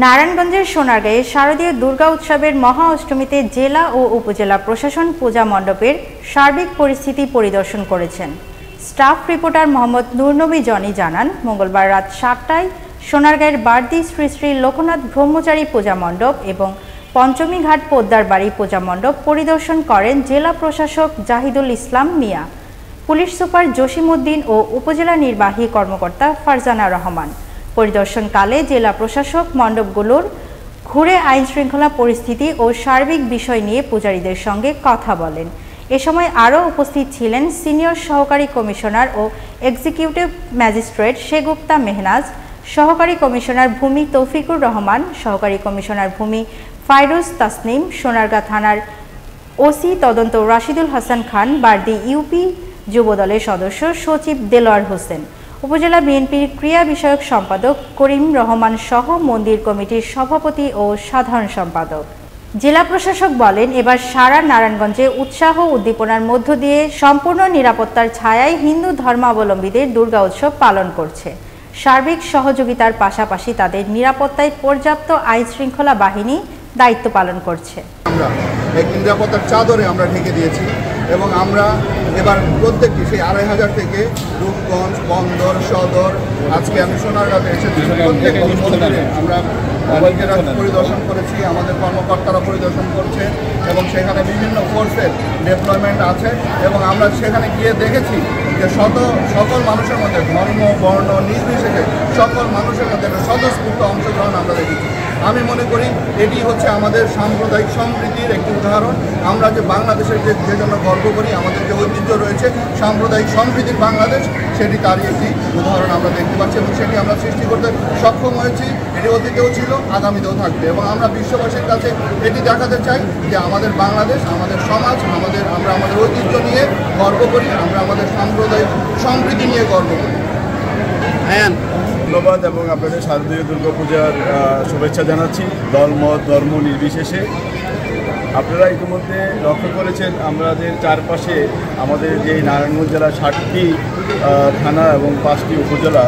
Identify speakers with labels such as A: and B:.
A: নারায়ণগঞ্জের সোনারগাঁয়ে শারদীয় দুর্গা উৎসবের মহা অষ্টমীতে জেলা ও উপজেলা প্রশাসন পূজা মণ্ডপের সার্বিক পরিস্থিতি পরিদর্শন করেছেন। Staff reporter Mohammad Nurnabi Johnny জানান, মঙ্গলবার রাত 7টায় সোনারগাঁয়ের বারদি শ্রী শ্রী লোকনাথ ব্রহ্মচারী পূজা মণ্ডপ এবং পঞ্চমীঘাট পোদ্দার বাড়ি পূজা মণ্ডপ পরিদর্শন করেন জেলা প্রশাসক জাহিদুল ইসলাম মিয়া, পুলিশ সুপার জসিম উদ্দিন ও উপজেলা নির্বাহী কর্মকর্তা ফারজানা রহমান। পরিদর্শনকালে জেলা প্রশাসক মণ্ডপগুলোর ঘুরে আইন শৃঙ্খলা পরিস্থিতি ও সার্বিক বিষয় নিয়ে পূজারীদের সঙ্গে কথা বলেন। এ সময় আরও উপস্থিত ছিলেন সিনিয়র সহকারী কমিশনার ও এক্সিকিউটিভ ম্যাজিস্ট্রেট শেগুপ্তা মেহনাজ, সহকারী কমিশনার ভূমি তৌফিকুর রহমান, সহকারী কমিশনার ভূমি ফাইরুজ তাসনিম, সোনারগাঁ থানার ওসি তদন্ত রাশিদুল হাসান খান, বারদি ইউপি যুবদলের সদস্য সচিব দেলোয়ার হোসেন, উপজেলা বিএনপির ক্রিয়া বিষয়ক সম্পাদক করিম রহমান সহ মন্দির কমিটির সভাপতি ও সাধারণ সম্পাদক। জেলা প্রশাসক বলেন, এবার সারা নারায়ণগঞ্জে উৎসাহ উদ্দীপনার মধ্য দিয়ে সম্পূর্ণ নিরাপত্তার ছায়ায় হিন্দু ধর্মাবলম্বীদের দুর্গা উৎসব পালন করছে। সার্বিক সহযোগিতার পাশাপাশি তাদের নিরাপত্তায় পর্যাপ্ত আইন শৃঙ্খলা বাহিনী দায়িত্ব পালন করছে।
B: আমরা এই নিরাপত্তার চাদরে আমরা ঢেকে দিয়েছি এবং আমরা এবার প্রত্যেকটি সেই 2500 থেকে রূপগঞ্জ, বন্দর, সদর, আজকে আমি সোনারগাঁতে এসেছি, প্রত্যেক মন্দিরে আমরা নিজেরা পরিদর্শন করেছি, আমাদের কর্মকর্তারা পরিদর্শন করছে এবং সেখানে বিভিন্ন ফোর্সের ডেপ্লয়মেন্ট আছে এবং আমরা সেখানে গিয়ে দেখেছি যে সকল মানুষের মধ্যে ধর্ম, বর্ণ নির্বিশেষে সকল মানুষের মধ্যে একটা স্বতঃস্ফূর্ত অংশগ্রহণ আমরা দেখেছি। আমি মনে করি এটি হচ্ছে আমাদের সাম্প্রদায়িক সম্প্রীতির একটি উদাহরণ। আমরা যে বাংলাদেশের যে জন্য গর্ব করি, আমাদের যে ঐতিহ্য রয়েছে সাম্প্রদায়িক সম্প্রীতির বাংলাদেশ, সেটি তারই একটি উদাহরণ আমরা দেখতে পাচ্ছি এবং সেটি আমরা সৃষ্টি করতে সক্ষম হয়েছি। এটি অতীতেও ছিল, আগামীতেও থাকবে এবং আমরা বিশ্ববাসীর কাছে এটি দেখাতে চাই যে আমাদের বাংলাদেশ, আমাদের সমাজ, আমরা আমাদের ঐতিহ্য নিয়ে গর্ব করি, আমরা আমাদের সাম্প্রদায়িক সম্প্রীতি নিয়ে গর্ব করি।
C: ধন্যবাদ এবং আপনাদের শারদীয় দুর্গাপূজার শুভেচ্ছা জানাচ্ছি ধর্ম নির্বিশেষে। আপনারা ইতিমধ্যে লক্ষ্য করেছেন আমাদের চারপাশে আমাদের যে নারায়ণগঞ্জ জেলার 7টি থানা এবং 5টি উপজেলা